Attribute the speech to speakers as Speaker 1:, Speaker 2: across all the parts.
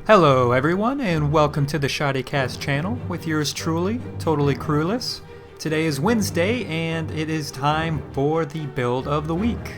Speaker 1: Hello everyone, and welcome to the ShoddyCast channel with yours truly, Totally Crewless. Today is Wednesday, and it is time for the build of the week.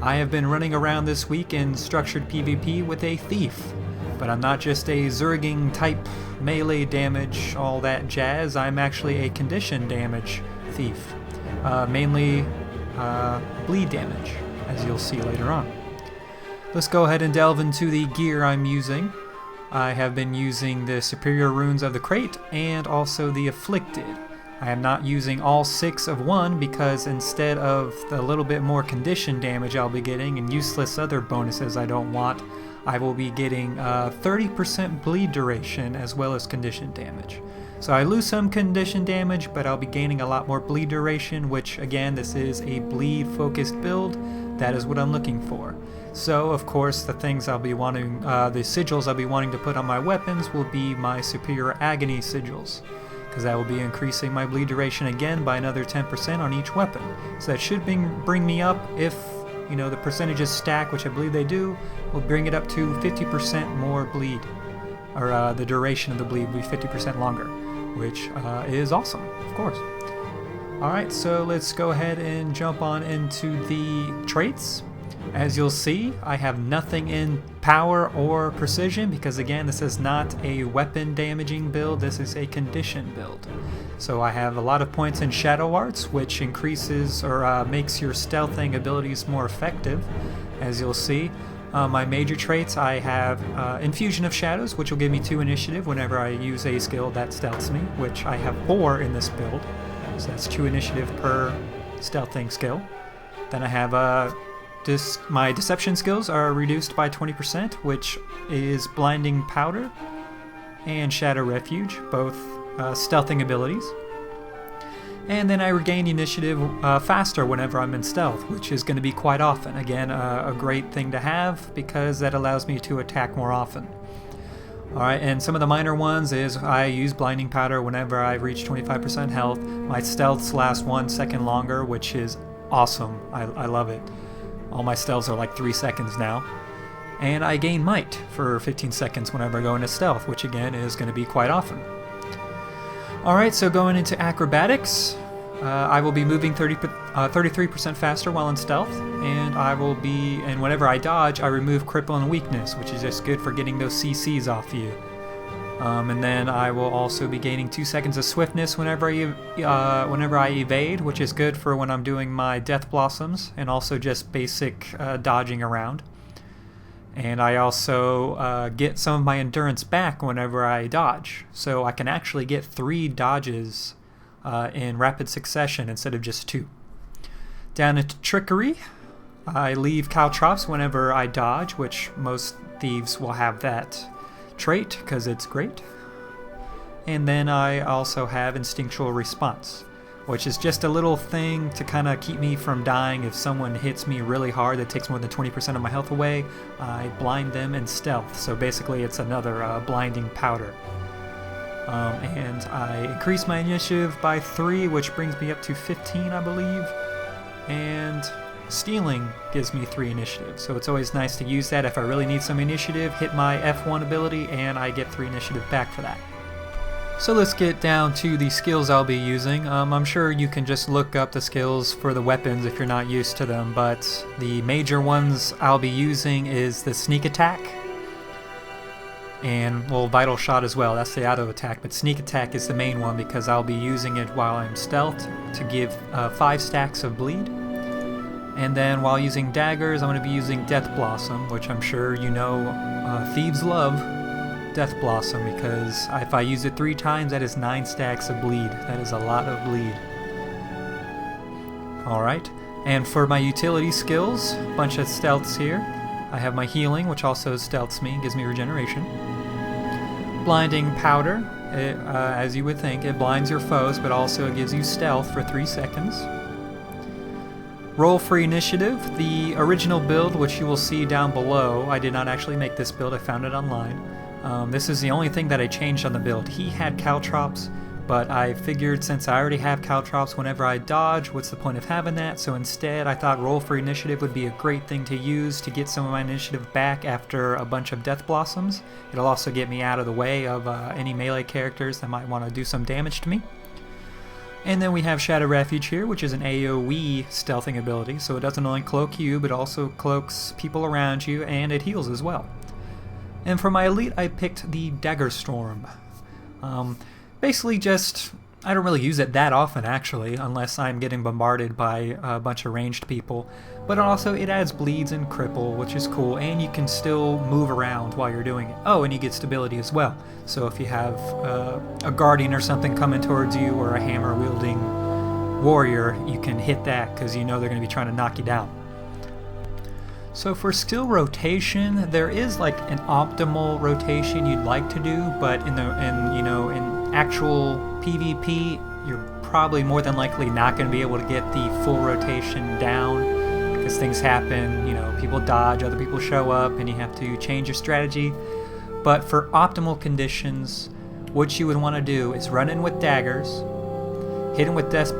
Speaker 1: I have been running around this week in structured PvP with a thief, but I'm not just a zerging type melee damage, all that jazz. I'm actually a condition damage thief, mainly bleed damage, as you'll see later on. Let's go ahead and delve into the gear I'm using. I have been using the Superior Runes of the Crate and also the Afflicted. I am not using all 6 of one because instead of the little bit more condition damage I'll be getting and useless other bonuses I don't want, I will be getting 30% bleed duration as well as condition damage. So I lose some condition damage, but I'll be gaining a lot more bleed duration, which again, this is a bleed focused build. That is what I'm looking for. So, of course, the things I'll be wanting, the sigils I'll be wanting to put on my weapons will be my Superior Agony sigils, because that will be increasing my bleed duration again by another 10% on each weapon. So that should bring me up, if the percentages stack, which I believe they do, will bring it up to 50% more bleed, or the duration of the bleed will be 50% longer, which is awesome, of course. Alright, so let's go ahead and jump on into the traits. As you'll see, I have nothing in power or precision because again, this is not a weapon damaging build, this is a condition build. So I have a lot of points in Shadow Arts, which increases or makes your stealthing abilities more effective, as you'll see. My major traits, I have Infusion of Shadows, which will give me 2 initiative whenever I use a skill that stealths me, which I have 4 in this build. So that's 2 initiative per stealthing skill. Then I have my deception skills are reduced by 20%, which is Blinding Powder and Shadow Refuge, both stealthing abilities. And then I regain initiative faster whenever I'm in stealth, which is going to be quite often. Again, a great thing to have because that allows me to attack more often. Alright, and some of the minor ones is I use Blinding Powder whenever I reach 25% health. My stealths last 1 second longer, which is awesome. I love it. All my stealths are like 3 seconds now. And I gain Might for 15 seconds whenever I go into stealth, which again is going to be quite often. Alright, so going into acrobatics, I will be moving 33% faster while in stealth, and whenever I dodge, I remove Cripple and Weakness, which is just good for getting those CCs off you. And then I will also be gaining 2 seconds of swiftness whenever I evade, which is good for when I'm doing my Death Blossoms, and also just basic dodging around. And I also get some of my endurance back whenever I dodge, so I can actually get 3 dodges in rapid succession instead of just 2. Down into Trickery, I leave Caltrops whenever I dodge, which most thieves will have that trait because it's great. And then I also have Instinctual Response, which is just a little thing to kind of keep me from dying. If someone hits me really hard that takes more than 20% of my health away, I blind them in stealth. So basically it's another blinding powder. And I increase my initiative by 3, which brings me up to 15, I believe. And Stealing gives me 3 initiative, so it's always nice to use that if I really need some initiative, hit my F1 ability, and I get 3 initiative back for that. So let's get down to the skills I'll be using. I'm sure you can just look up the skills for the weapons if you're not used to them, but the major ones I'll be using is the Sneak Attack, and, well, Vital Shot as well, that's the auto attack, but Sneak Attack is the main one because I'll be using it while I'm stealthed to give 5 stacks of bleed. And then while using daggers, I'm going to be using Death Blossom, which I'm sure you know thieves love Death Blossom, because if I use it 3 times, that is 9 stacks of bleed. That is a lot of bleed. Alright, and for my utility skills, a bunch of stealths here. I have my Healing, which also stealths me, gives me regeneration. Blinding Powder, as you would think, it blinds your foes, but also it gives you stealth for 3 seconds. Roll for initiative, the original build, which you will see down below. I did not actually make this build, I found it online. This is the only thing that I changed on the build. He had Caltrops, but I figured since I already have caltrops whenever I dodge, what's the point of having that? So instead I thought roll for initiative would be a great thing to use to get some of my initiative back after a bunch of death blossoms. It'll also get me out of the way of any melee characters that might want to do some damage to me. And then we have Shadow Refuge here, which is an AoE stealthing ability, so it doesn't only cloak you, but also cloaks people around you, and it heals as well. And for my elite, I picked the Dagger Storm. Basically just, I don't really use it that often actually, unless I'm getting bombarded by a bunch of ranged people. But also it adds bleeds and cripple, which is cool, and you can still move around while you're doing it. Oh, and you get stability as well. So if you have a guardian or something coming towards you, or a hammer wielding warrior, you can hit that because you know they're going to be trying to knock you down. So for skill rotation, there is like an optimal rotation you'd like to do, but in actual PvP, you're probably more than likely not going to be able to get the full rotation down because things happen, people dodge, other people show up, and you have to change your strategy. But for optimal conditions, what you would want to do is run in with daggers, hit him with Death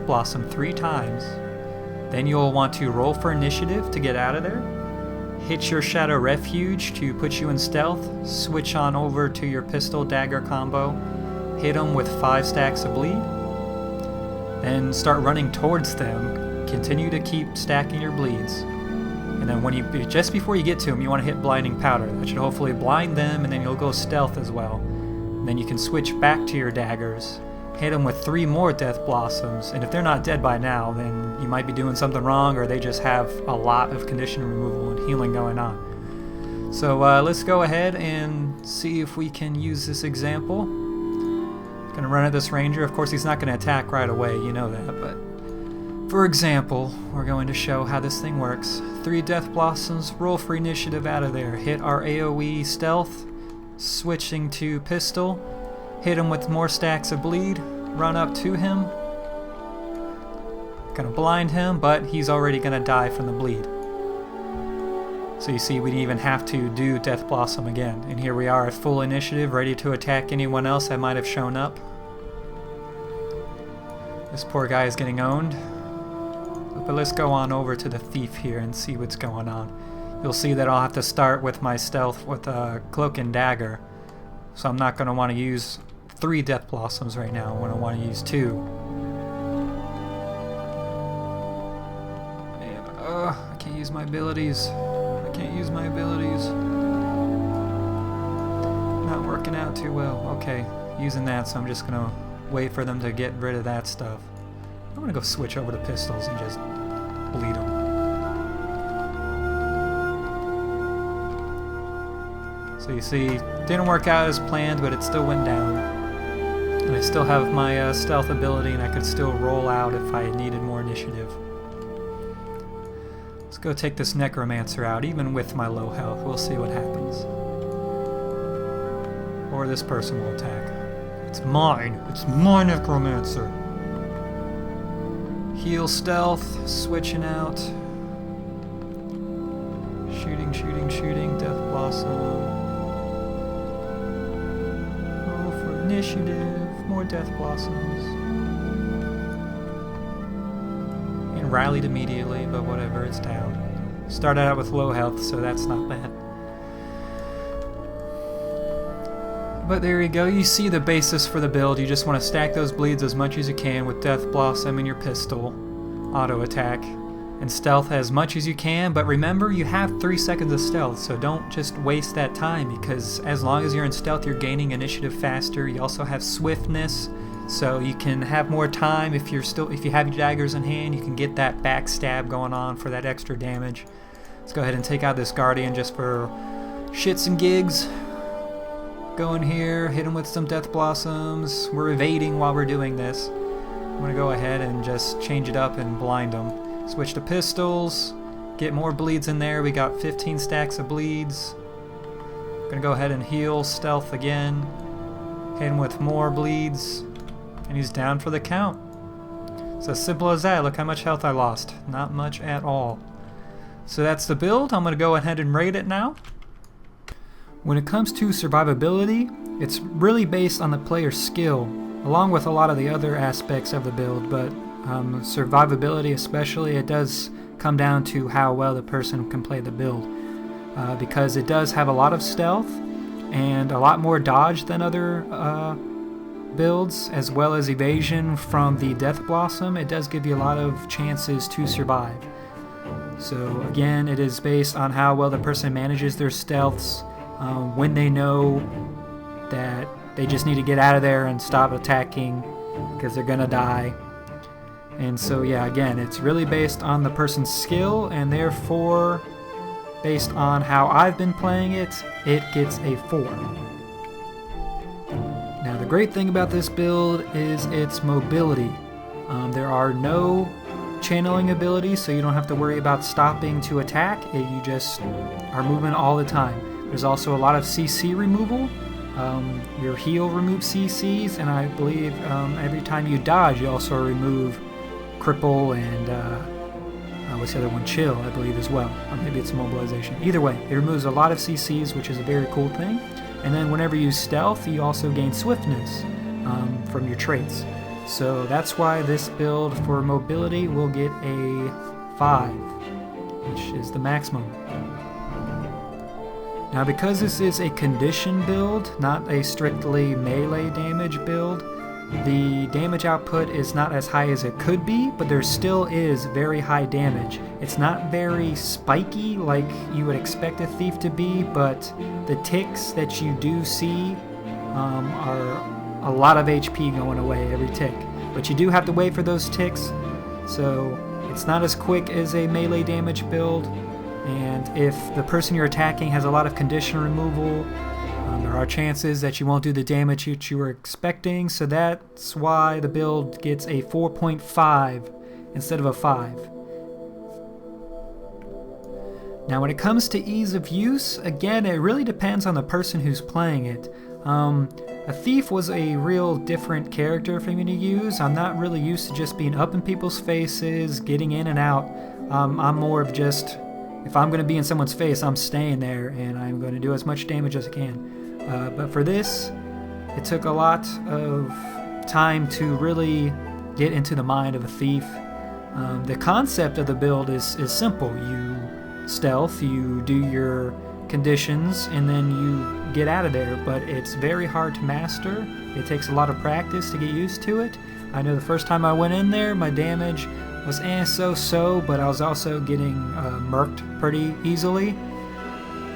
Speaker 1: Blossom 3 times, then you'll want to roll for initiative to get out of there, hit your Shadow Refuge to put you in stealth, switch on over to your pistol dagger combo, hit them with 5 stacks of bleed, then start running towards them, continue to keep stacking your bleeds, and then just before you get to them, you want to hit Blinding Powder. That should hopefully blind them, and then you'll go stealth as well. And then you can switch back to your daggers, hit them with 3 more Death Blossoms, and if they're not dead by now, then you might be doing something wrong, or they just have a lot of condition removal and healing going on. So let's go ahead and see if we can use this example. Gonna run at this ranger. Of course he's not gonna attack right away, you know that, but for example, we're going to show how this thing works. 3 Death Blossoms, roll for initiative out of there, hit our AoE stealth, switching to pistol, hit him with more stacks of bleed, run up to him, gonna blind him, but he's already gonna die from the bleed. So you see, we didn't even have to do Death Blossom again, and here we are at full initiative, ready to attack anyone else that might have shown up. This poor guy is getting owned, but let's go on over to the thief here and see what's going on. You'll see that I'll have to start with my stealth with a cloak and dagger, so I'm not going to want to use 3 Death Blossoms right now. I'm going to want to use 2. And, I can't use my abilities. Not working out too well. Okay, using that, so I'm just going to wait for them to get rid of that stuff. I'm going to go switch over to pistols and just bleed them. So you see, didn't work out as planned, but it still went down. And I still have my stealth ability, and I could still roll out if I needed more initiative. Let's go take this necromancer out, even with my low health. We'll see what happens. Or this person will attack. It's mine! It's my necromancer! Heal stealth, switching out. Shooting, Death Blossom. Initiative, more Death Blossoms. And rallied immediately, but whatever, it's down. Started out with low health, so that's not bad. But there you go, you see the basis for the build. You just want to stack those bleeds as much as you can with Death Blossom and your pistol, auto attack, and stealth as much as you can, but remember you have 3 seconds of stealth, so don't just waste that time, because as long as you're in stealth you're gaining initiative faster. You also have swiftness, so you can have more time. If you have your daggers in hand, you can get that backstab going on for that extra damage. Let's go ahead and take out this guardian just for shits and gigs. Go in here, hit him with some Death Blossoms. We're evading while we're doing this. I'm gonna go ahead and just change it up and blind him. Switch to pistols, get more bleeds in there. We got 15 stacks of bleeds. Gonna go ahead and heal stealth again. Hit him with more bleeds, and he's down for the count. It's as simple as that. Look how much health I lost. Not much at all. So that's the build. I'm gonna go ahead and rate it now. When it comes to survivability, it's really based on the player's skill. along with a lot of the other aspects of the build, but survivability especially, it does come down to how well the person can play the build, because it does have a lot of stealth and a lot more dodge than other builds, as well as evasion from the Death Blossom. It does give you a lot of chances to survive. So again, it is based on how well the person manages their stealths, when they know that they just need to get out of there and stop attacking because they're gonna die. And so yeah, again, it's really based on the person's skill, and therefore, based on how I've been playing it, it gets a 4. Now the great thing about this build is its mobility. There are no channeling abilities, so you don't have to worry about stopping to attack. You just are moving all the time. There's also a lot of CC removal. Your heal removes CCs, and I believe every time you dodge, you also remove cripple and what's the other one? Chill, I believe, as well. Or maybe it's mobilization. Either way, it removes a lot of CCs, which is a very cool thing. And then whenever you stealth, you also gain swiftness from your traits. So that's why this build for mobility will get a 5, which is the maximum. Now because this is a condition build, not a strictly melee damage build, the damage output is not as high as it could be, but there still is very high damage. It's not very spiky like you would expect a thief to be, but the ticks that you do see are a lot of HP going away every tick. But you do have to wait for those ticks, so it's not as quick as a melee damage build. And if the person you're attacking has a lot of condition removal, there are chances that you won't do the damage that you were expecting, so that's why the build gets a 4.5 instead of a 5. Now when it comes to ease of use, again, it really depends on the person who's playing it. A thief was a real different character for me to use. I'm not really used to just being up in people's faces, getting in and out. I'm more of just, if I'm going to be in someone's face, I'm staying there and I'm going to do as much damage as I can. But for this, it took a lot of time to really get into the mind of a thief. The concept of the build is simple. You stealth, you do your conditions, and then you get out of there, but it's very hard to master. It takes a lot of practice to get used to it. I know the first time I went in there, my damage was so-so, but I was also getting murked pretty easily.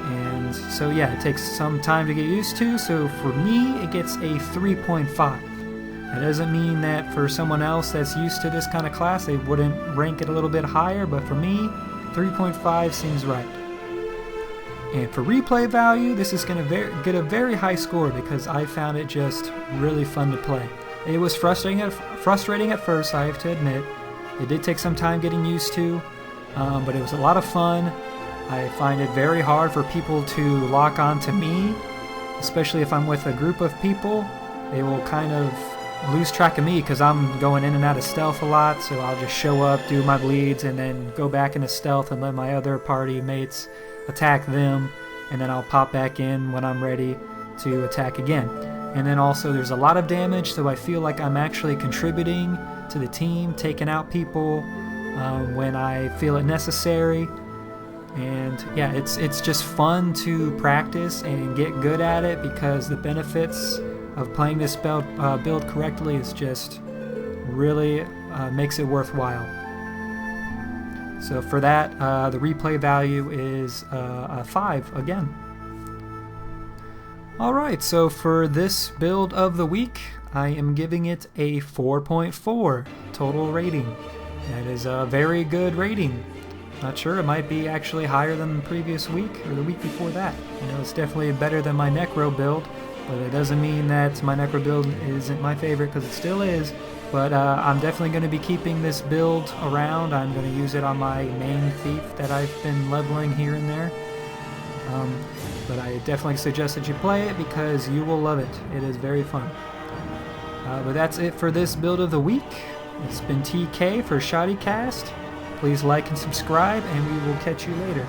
Speaker 1: And so yeah, it takes some time to get used to, so for me, it gets a 3.5. That doesn't mean that for someone else that's used to this kind of class, they wouldn't rank it a little bit higher, but for me, 3.5 seems right. And for replay value, this is going to get a very high score because I found it just really fun to play. It was frustrating at first, I have to admit. It did take some time getting used to, but it was a lot of fun. I find it very hard for people to lock on to me, especially if I'm with a group of people. They will kind of lose track of me because I'm going in and out of stealth a lot, so I'll just show up, do my bleeds, and then go back into stealth and let my other party mates attack them, and then I'll pop back in when I'm ready to attack again. And then also there's a lot of damage, so I feel like I'm actually contributing to the team, taking out people when I feel it necessary. And yeah, it's just fun to practice and get good at it because the benefits of playing this build correctly is just really makes it worthwhile. So for that, the replay value is a 5 again. Alright, so for this build of the week, I am giving it a 4.4 total rating. That is a very good rating. Not sure, it might be actually higher than the previous week or the week before that. You know, it's definitely better than my Necro build, but it doesn't mean that my Necro build isn't my favorite, because it still is. But I'm definitely going to be keeping this build around. I'm going to use it on my main thief that I've been leveling here and there. But I definitely suggest that you play it because you will love it. It is very fun. But that's it for this build of the week. It's been TK for ShoddyCast. Please like and subscribe, and we will catch you later.